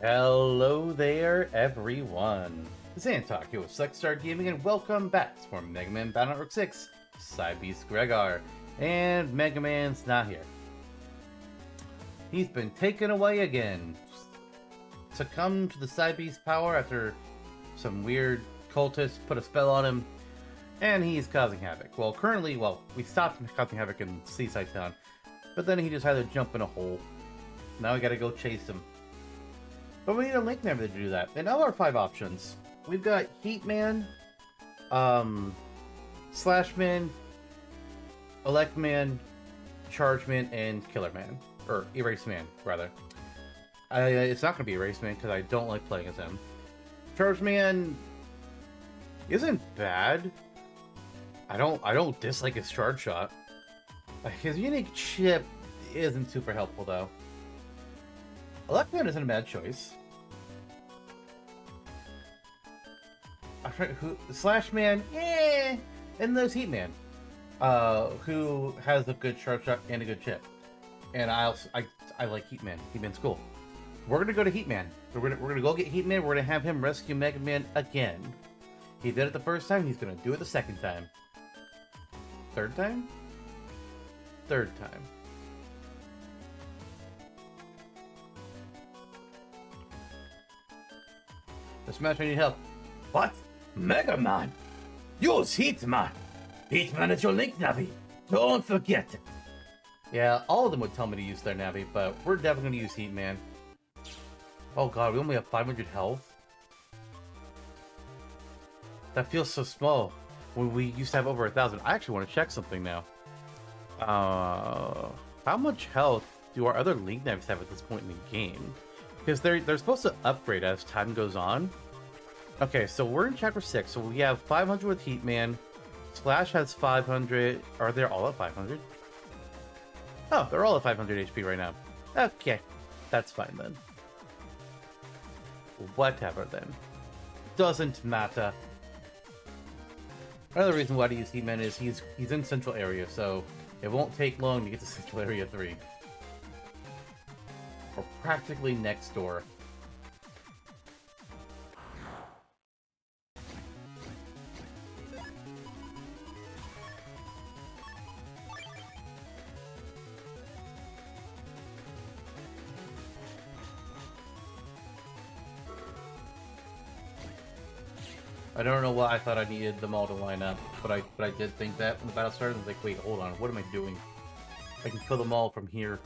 Hello there, everyone. This is Antok here with Star Gaming, and welcome back for MegaMan Battle Network 6, Cybeast Gregar. And MegaMan's not here. He's been taken away again. Succumbed to the Cybeast power after some weird cultists put a spell on him, and he's causing havoc. Well, currently, we stopped him causing havoc in Seaside Town, but then he decided to jump in a hole. Now we gotta go chase him. But we need a link Navis to do that. And of our 5 options, we've got Heatman, Slashman, Electman, Chargeman, and Killerman. Or Eraseman, rather. It's not going to be Eraseman because I don't like playing as him. Chargeman isn't bad. I don't dislike his charge shot. His unique chip isn't super helpful though. Electman isn't a bad choice. Slashman, and there's Heatman, who has a good charge shot and a good chip. And I like Heatman. Heatman's cool. We're gonna go to Heatman. We're gonna go get Heatman. We're gonna have him rescue MegaMan again. He did it the first time. He's gonna do it the second time. Third time? Third time. This match, I need help. What? MegaMan? Use Heatman! Heatman is your link, Navi! Don't forget it! Yeah, all of them would tell me to use their Navi, but we're definitely gonna use Heatman. Oh god, we only have 500 health? That feels so small when we used to have over 1,000. I actually want to check something now. How much health do our other link Navis have at this point in the game? Because they're supposed to upgrade as time goes on. Okay, so we're in chapter 6, so we have 500 with Heatman. Slash has 500. Are they all at 500? Oh, they're all at 500 HP right now. Okay, that's fine then. Whatever then. Doesn't matter. Another reason why to use Heatman is he's in Central Area, so it won't take long to get to Central Area 3. We're practically next door. I don't know why I thought I needed them all to line up, but I did think that when the battle started. I was like, wait, hold on, what am I doing? I can kill them all from here.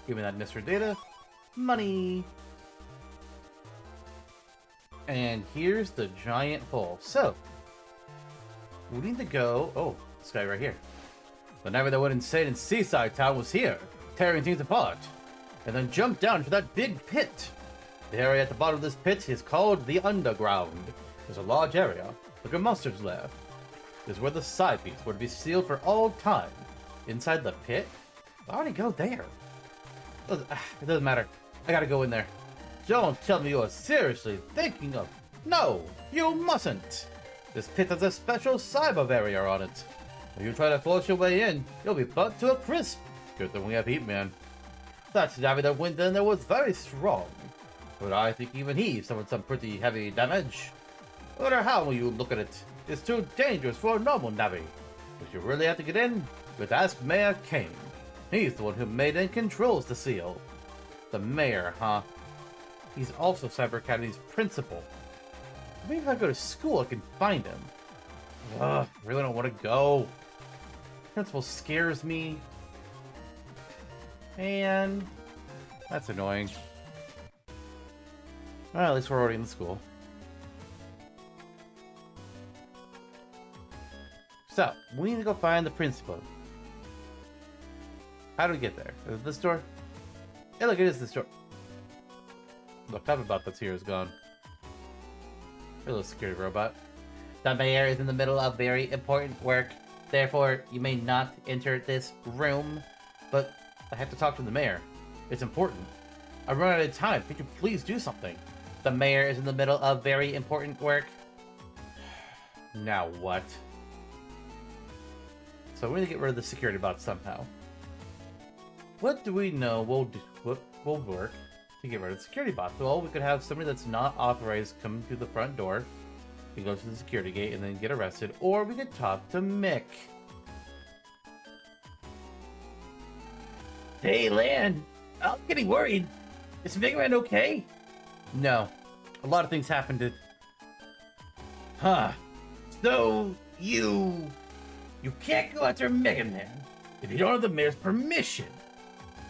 Give me that Mr. Data. Money! And here's the giant hole. So, we need to go... Oh, this guy right here. The Navi that went insane in Seaside Town was here, tearing things apart. And then jumped down into that big pit. The area at the bottom of this pit is called the Underground. There's a large area, like a monster's lair. This is where the Cybeasts were to be sealed for all time. Inside the pit? I already go there. It doesn't matter. I gotta go in there. Don't tell me you're seriously thinking of... No! You mustn't! This pit has a special cyber barrier on it. If you try to force your way in, you'll be burnt to a crisp. Good thing we have Heatman. That Navi that went in there was very strong. But I think even he suffered some pretty heavy damage. No matter how you look at it, it's too dangerous for a normal Navi. If you really have to get in, you'd ask Mayor Kane. He's the one who made and controls the seal. The mayor, huh? He's also Cyber Academy's principal. Maybe if I go to school, I can find him. Ugh, I really don't want to go. Principal scares me. And... that's annoying. Well, at least we're already in the school. So, we need to go find the principal. How do we get there? Is it this door? Hey, look, it is this door. The Cyberbot that's here is gone. Hello, security robot. The mayor is in the middle of very important work. Therefore, you may not enter this room. But I have to talk to the mayor. It's important. I run out of time. Could you please do something? The mayor is in the middle of very important work. Now what? So we're gonna get rid of the security bot somehow. What do we know what will work to get rid of the security bot? Well, we could have somebody that's not authorized come through the front door. We go to the security gate and then get arrested. Or we could talk to Mick. Hey, Lan, I'm getting worried. Is MegaMan okay? No. A lot of things happened to... Huh. So, you can't go after MegaMan if you don't have the mayor's permission.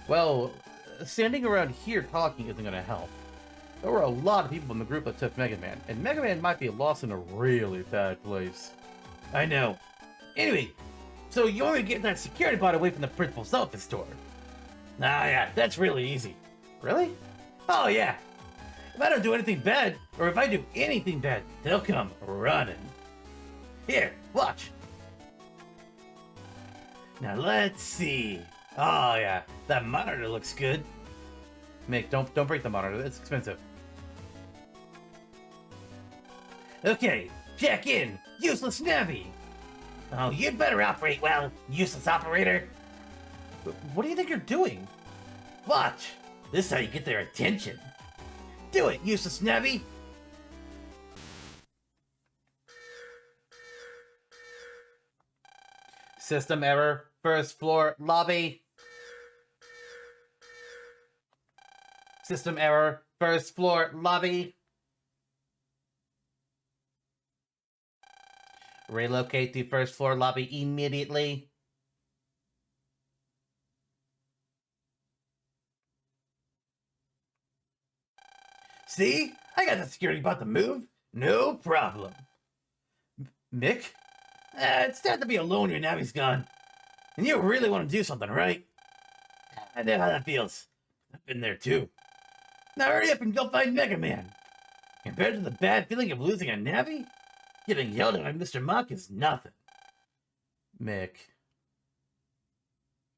Well, standing around here talking isn't gonna help. There were a lot of people in the group that took MegaMan, and MegaMan might be lost in a really bad place. I know. Anyway, so you want me to get that security bot away from the principal's office store? Ah, yeah, that's really easy. Really? Oh, yeah. If I don't do anything bad, or if I do anything bad, they'll come running. Here, watch. Now, let's see. Oh, yeah, that monitor looks good. Mick, don't break the monitor. It's expensive. Okay, check in. Useless Navi. Oh, you'd better operate well, useless operator. What do you think you're doing? Watch. This is how you get their attention. Do it, useless Navi. System error. First floor lobby. System error. First floor lobby. Relocate to first floor lobby immediately. See? I got the security bot to move. No problem. Mick? It's sad to be alone when Navi's gone. And you really want to do something, right? I know how that feels. I've been there too. Now hurry up and go find MegaMan. Compared to the bad feeling of losing a Navi, getting yelled at by Mr. Mock is nothing. Mick.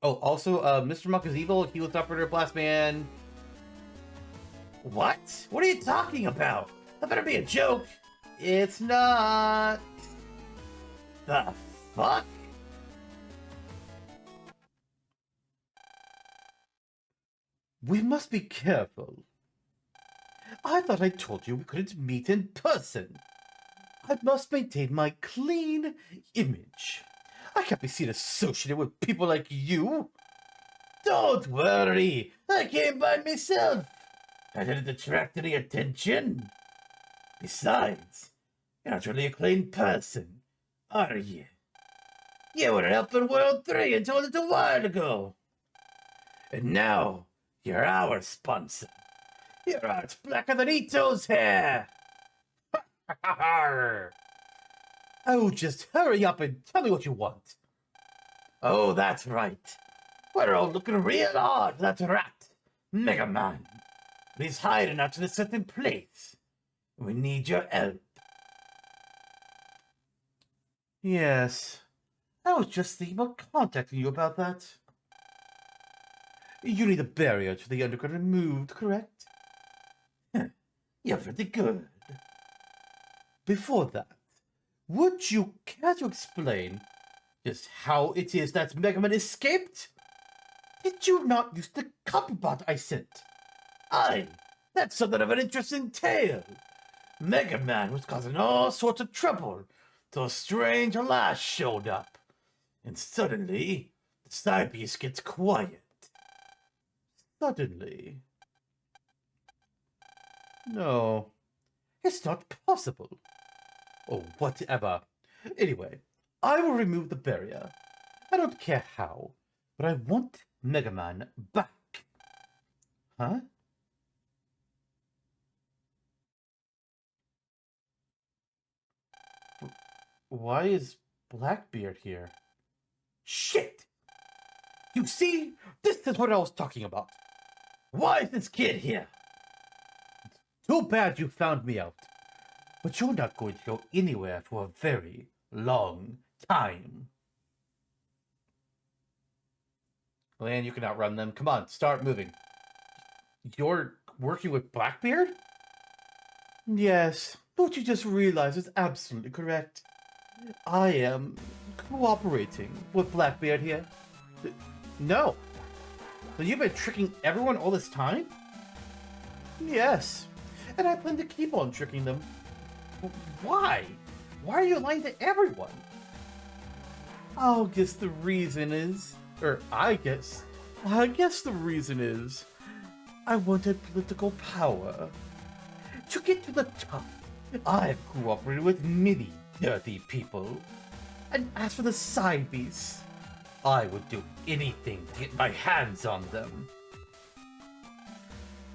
Oh, also, Mr. Muck is evil. He was operator Blast Man. What? What are you talking about? That better be a joke. It's not. The fuck? We must be careful. I thought I told you we couldn't meet in person. I must maintain my clean image. I can't be seen associated with people like you. Don't worry. I came by myself. I didn't attract any attention. Besides, you're not really a clean person, are you? You were helping World 3 until a little while ago. And now, you're our sponsor. Your heart's blacker than Ito's hair. Oh, just hurry up and tell me what you want. Oh, that's right. We're all looking real hard for that rat, MegaMan. He's hiding out in a certain place. We need your help. Yes. I was just thinking about contacting you about that. You need a barrier to the underground removed, correct? You're pretty good. Before that, would you care to explain just how it is that MegaMan escaped? Did you not use the copybot I sent? Aye, that's something of an interesting tale. MegaMan was causing all sorts of trouble till a strange lass showed up. And suddenly, the Cybeast gets quiet. Suddenly. No, it's not possible. Or whatever. Anyway, I will remove the barrier. I don't care how, but I want MegaMan back. Huh? Why is Blackbeard here? Shit! You see? This is what I was talking about. Why is this kid here? Too bad you found me out. But you're not going to go anywhere for a very long time. Lan, you can outrun them. Come on, start moving. You're working with Blackbeard? Yes, don't you just realize it's absolutely correct? I am cooperating with Blackbeard here. No. So you've been tricking everyone all this time? Yes, and I plan to keep on tricking them. Why? Why are you lying to everyone? I guess the reason is, I guess the reason is, I wanted political power. To get to the top, I've cooperated with many dirty people. And as for the Cybeasts, I would do anything to get my hands on them.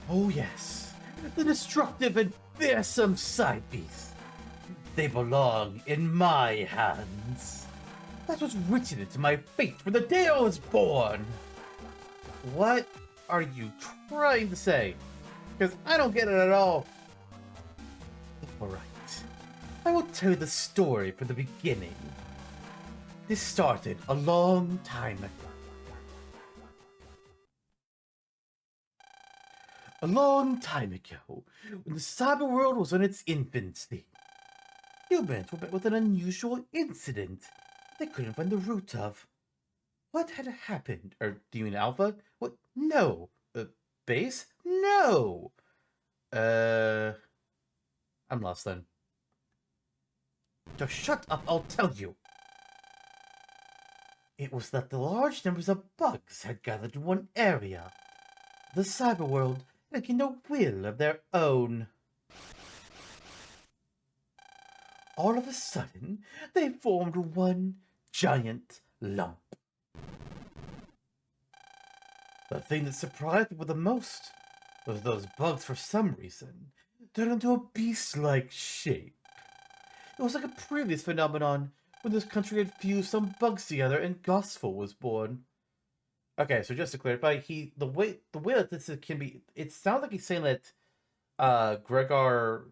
Oh yes, the destructive and fearsome Cybeasts. They belong in my hands. That was written into my fate from the day I was born. What are you trying to say? Because I don't get it at all. Alright, I will tell you the story from the beginning. This started a long time ago. A long time ago, when the cyber world was in its infancy, humans were met with an unusual incident they couldn't find the root of. What had happened? Or do you mean Alpha? What? No. Base? No. I'm lost then. Just shut up, I'll tell you. It was that the large numbers of bugs had gathered in one area. The cyber world had gained a will of their own. All of a sudden, they formed one giant lump. The thing that surprised people the most was those bugs, for some reason, turned into a beast-like shape. It was like a previous phenomenon when this country had fused some bugs together and Gospel was born. Okay, so just to clarify, the way that this can be, it sounds like he's saying that Gregar,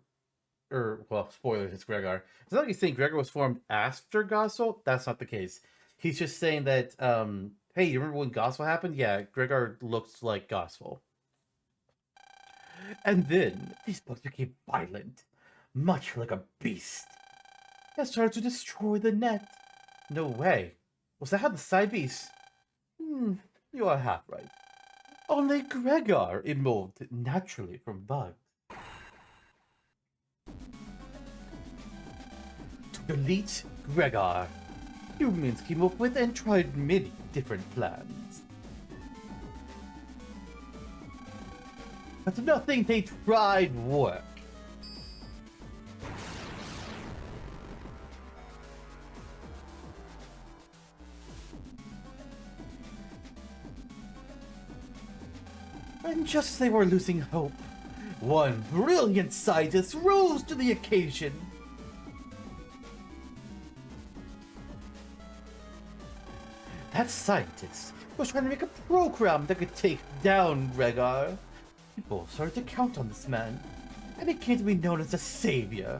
well, spoilers, it's Gregar. It's not like he's saying Gregar was formed after Gospel. That's not the case. He's just saying that, hey, you remember when Gospel happened? Yeah, Gregar looks like Gospel. And then these bugs became violent, much like a beast, and started to destroy the net. No way. Was that how the Cybeasts? You are half right. Only Gregar evolved naturally from bugs. To delete Gregar, humans came up with and tried many different plans. But nothing they tried worked. And just as they were losing hope, one brilliant scientist rose to the occasion. That scientist was trying to make a program that could take down Gregar. People started to count on this man, and he came to be known as the Savior.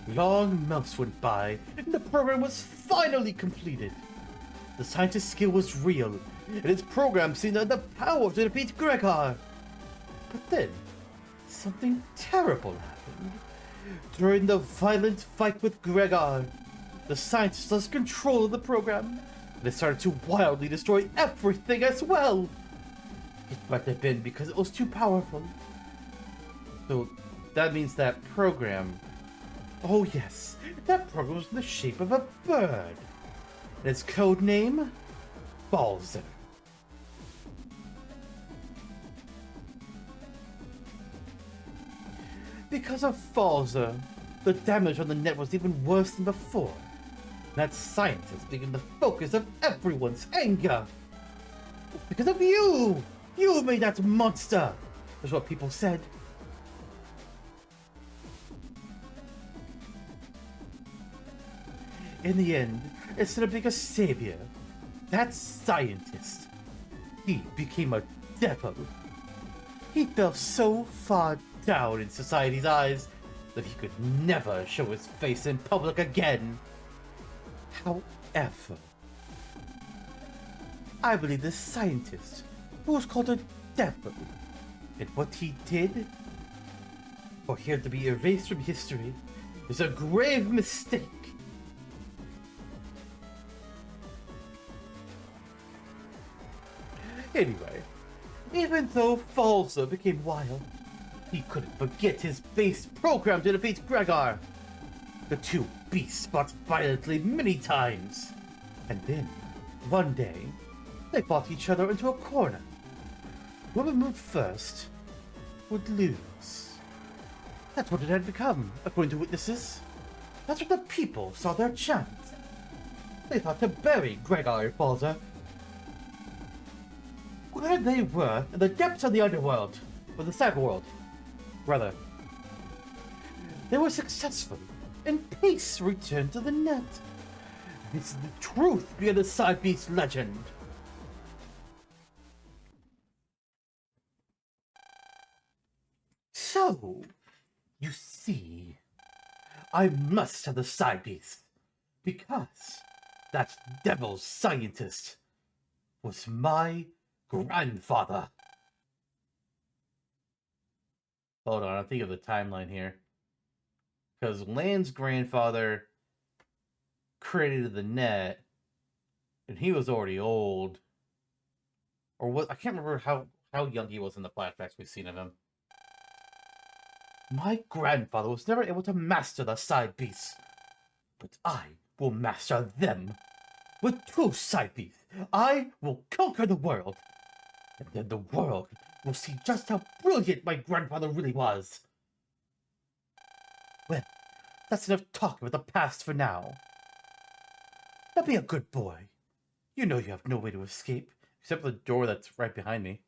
Long months went by, and the program was finally completed. The scientist's skill was real, and his program seemed to have the power to defeat Gregar. But then, something terrible happened. During the violent fight with Gregar, the scientist lost control of the program, and they started to wildly destroy everything as well. It might have been because it was too powerful. So, that means that program... Oh yes, that program was in the shape of a bird. And its code name? Balzer. Because of Falza, the damage on the net was even worse than before. That scientist became the focus of everyone's anger. It's because of you! You made that monster! Is what people said. In the end, instead of being a savior, that scientist, he became a devil. He fell so far down in society's eyes that he could never show his face in public again. However, I believe this scientist, who was called a devil, and what he did, for him to be erased from history, is a grave mistake. Anyway, even though Falza became wild, he couldn't forget his base program to defeat Gregar. The two beasts fought violently many times, and then, one day, they fought each other into a corner. Whoever moved first would lose. That's what it had become, according to witnesses. That's what the people saw their chance. They thought to bury Gregar and Falza. Where they were in the depths of the underworld, or the cyberworld, rather. They were successful, and peace returned to the net. This is the truth behind the Cybeast legend. So, you see, I must have the Cybeast, because that devil scientist was my grandfather. Hold on, I'm thinking of the timeline here. Because Land's grandfather created the net, and he was already old. Or what? I can't remember how young he was in the flashbacks we've seen of him. My grandfather was never able to master the Cybeasts, but I will master them. With two Cybeasts, I will conquer the world, and then the world will see just how brilliant my grandfather really was. Well, that's enough talk about the past for now. Now be a good boy. You know you have no way to escape, except for the door that's right behind me.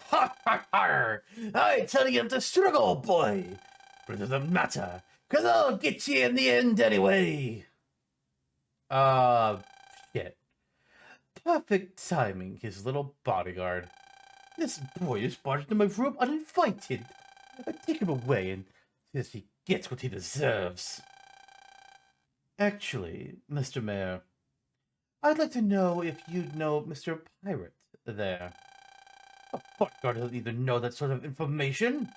Ha ha ha! I tell you to struggle, boy! But it doesn't matter, because I'll get you in the end anyway! Shit. Perfect timing, his little bodyguard. This boy is barged into my room uninvited. I take him away and see if he gets what he deserves. Actually, Mr. Mayor, I'd like to know if you'd know Mr. Pirate there. A bodyguard doesn't need to know that sort of information.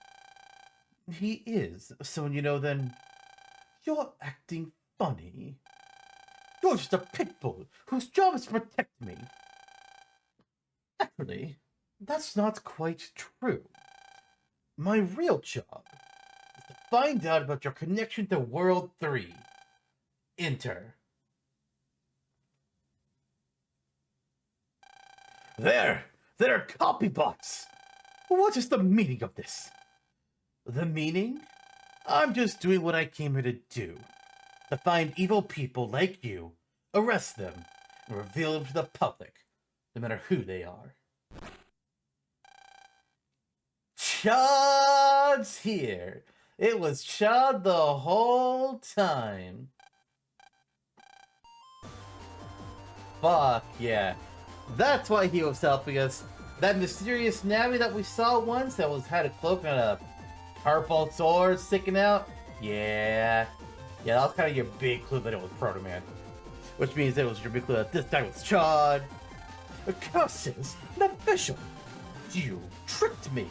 He is someone you know, then you're acting funny. You're just a pit bull whose job is to protect me. Actually, that's not quite true. My real job is to find out about your connection to World 3. Enter. They're copybots! What is the meaning of this? The meaning? I'm just doing what I came here to do. To find evil people like you, arrest them, and reveal them to the public, no matter who they are. Chad's here. It was Chad the whole time. Fuck yeah. That's why he was helping us. That mysterious Navi that we saw once that had a cloak and a purple sword sticking out. Yeah, that was kind of your big clue that it was Proto Man. Which means it was your big clue that this guy was Chad. The curses, an official. You tricked me.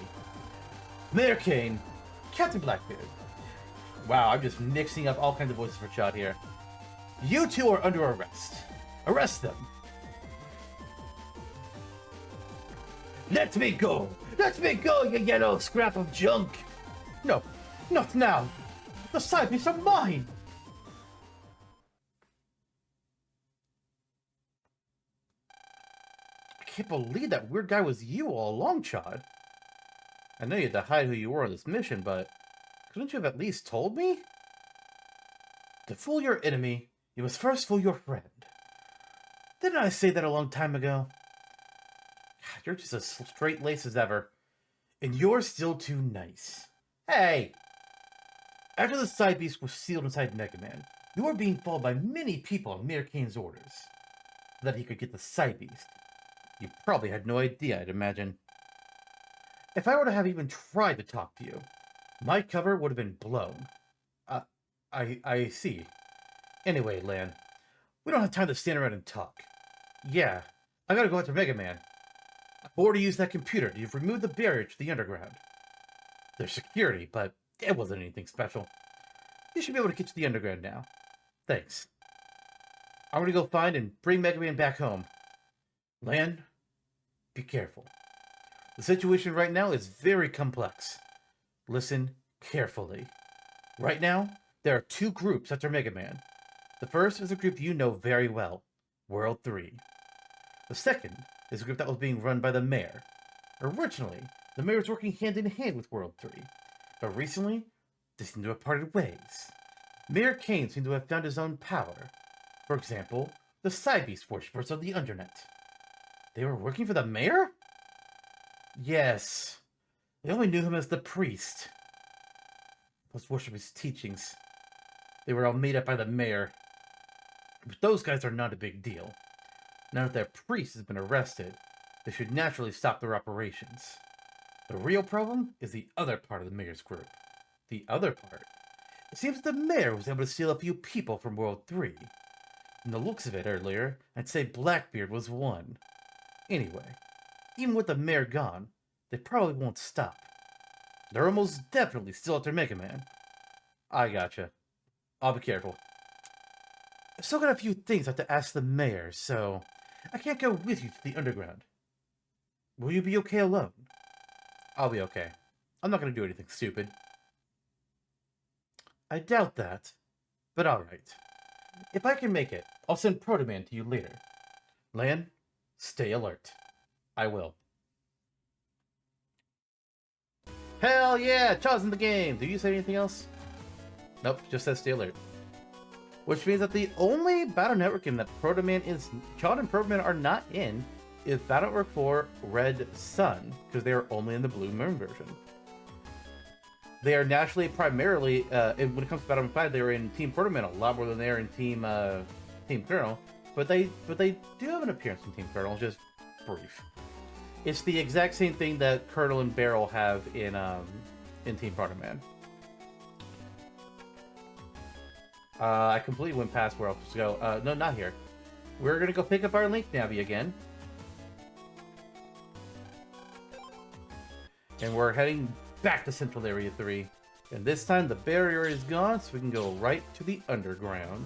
Mayor Kane, Captain Blackbeard. Wow, I'm just mixing up all kinds of voices for Chad here. You two are under arrest. Arrest them. Let me go! Let me go, you yellow scrap of junk! No, not now. The Cybeasts are mine. I can't believe that weird guy was you all along, Chad. I know you had to hide who you were on this mission, but couldn't you have at least told me? To fool your enemy, you must first fool your friend. Didn't I say that a long time ago? God, you're just as straight-laced as ever. And you're still too nice. Hey! After the Cybeast was sealed inside MegaMan, you were being followed by many people on Mayor Kane's orders. So that he could get the Cybeast. You probably had no idea, I'd imagine. If I were to have even tried to talk to you, my cover would have been blown. Uh, I see. Anyway, Lan, we don't have time to stand around and talk. Yeah, I gotta go after MegaMan. I've already used that computer to remove the barrier to the underground. There's security, but it wasn't anything special. You should be able to get to the underground now. Thanks. I'm gonna go find and bring MegaMan back home. Lan, be careful. The situation right now is very complex. Listen carefully. Right now, there are two groups after MegaMan. The first is a group you know very well, World 3. The second is a group that was being run by the mayor. Originally, the mayor was working hand in hand with World 3, but recently, they seem to have parted ways. Mayor Kane seemed to have found his own power. For example, the Cybeast worshippers of the Undernet. They were working for the mayor? Yes. They only knew him as the priest. Those worshippers' teachings. They were all made up by the mayor. But those guys are not a big deal. Now that their priest has been arrested, they should naturally stop their operations. The real problem is the other part of the mayor's group. The other part? It seems the mayor was able to steal a few people from World 3. From the looks of it earlier, I'd say Blackbeard was one. Anyway, even with the mayor gone, they probably won't stop. They're almost definitely still after MegaMan. I gotcha. I'll be careful. I've still got a few things I have to ask the mayor, so I can't go with you to the underground. Will you be okay alone? I'll be okay. I'm not going to do anything stupid. I doubt that, but alright. If I can make it, I'll send Proto-Man to you later. Lan, stay alert. I will. Hell yeah! Chaw's in the game! Did you say anything else? Nope, just says stay alert. Which means that the only Battle Network game that Proto-Man is... Chaw and Proto-Man are not in is Battle Network 4 Red Sun, because they are only in the Blue Moon version. They are naturally primarily, when it comes to Battle Network 5, they are in Team Proto-Man a lot more than they are in Team Colonel, but they do have an appearance in Team Colonel, just brief. It's the exact same thing that Colonel and Barrel have in Team Proto-Man. I completely went past where I was supposed to go. No, not here. We're gonna go pick up our Link Navi again. And we're heading back to Central Area 3. And this time the barrier is gone, so we can go right to the underground.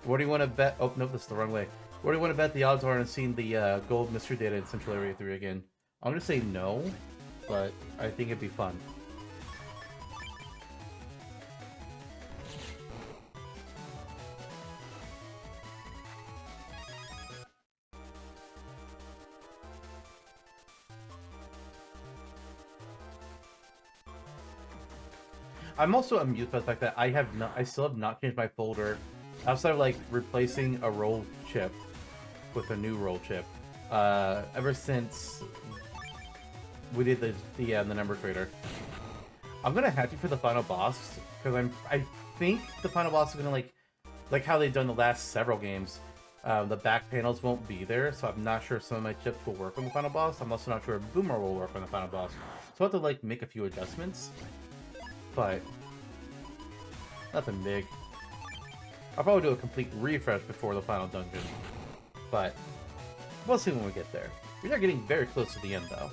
What do you want to bet? Oh, no, this is the wrong way. What do you want to bet the odds are on seeing the gold mystery data in Central Area 3 again? I'm going to say no, but I think it'd be fun. I'm also amused by the fact that I still have not changed my folder outside of like replacing a roll chip with a new roll chip. Ever since we did the number trader, I'm gonna have to for the final boss because I think the final boss is gonna like how they've done the last several games. The back panels won't be there, so I'm not sure if some of my chips will work on the final boss. I'm also not sure if Boomer will work on the final boss, so I have to like make a few adjustments. But nothing big. I'll probably do a complete refresh before the final dungeon. But we'll see when we get there. We are getting very close to the end, though.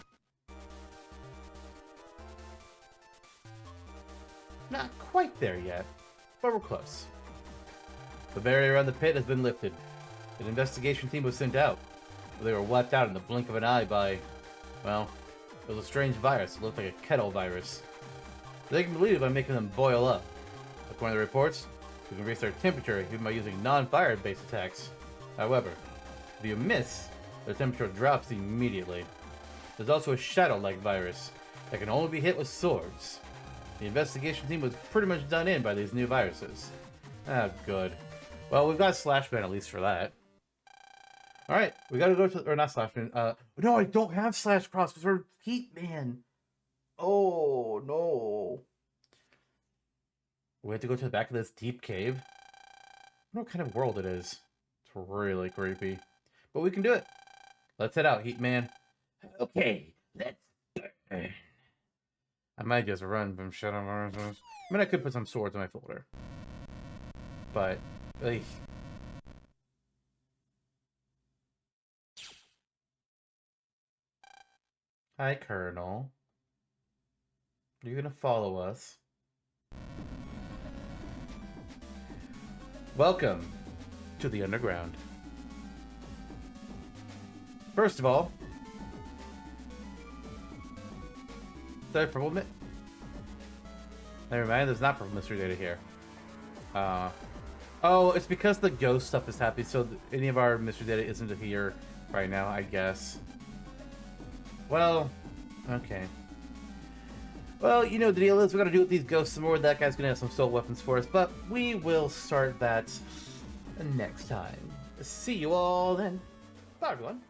Not quite there yet, but we're close. The barrier around the pit has been lifted. An investigation team was sent out, but they were wiped out in the blink of an eye by, well, it was a strange virus. It looked like a kettle virus. They can believe it by making them boil up. According to the reports, you can raise their temperature even by using non-fire-based attacks. However, if you miss, their temperature drops immediately. There's also a shadow-like virus that can only be hit with swords. The investigation team was pretty much done in by these new viruses. Ah, good. Well, we've got Slashman at least for that. Alright, we gotta go to... Or not Slashman. No, I don't have Slash Cross because we're Heatman. Oh, no. We have to go to the back of this deep cave? I wonder what kind of world it is. It's really creepy. But we can do it. Let's head out, Heatman. Okay, let's burn. I might just run from Shadow Mars. I mean, I could put some swords in my folder. But, like... Hi, Colonel. Are you gonna follow us? Welcome to the underground. First of all, did I purple mystery? Never mind, there's not purple mystery data here. Oh, it's because the ghost stuff is happening, so any of our mystery data isn't here right now, I guess. Well, okay. Well, you know the deal is, we gotta do with these ghosts some more. That guy's gonna have some soul weapons for us, but we will start that next time. See you all then. Bye, everyone.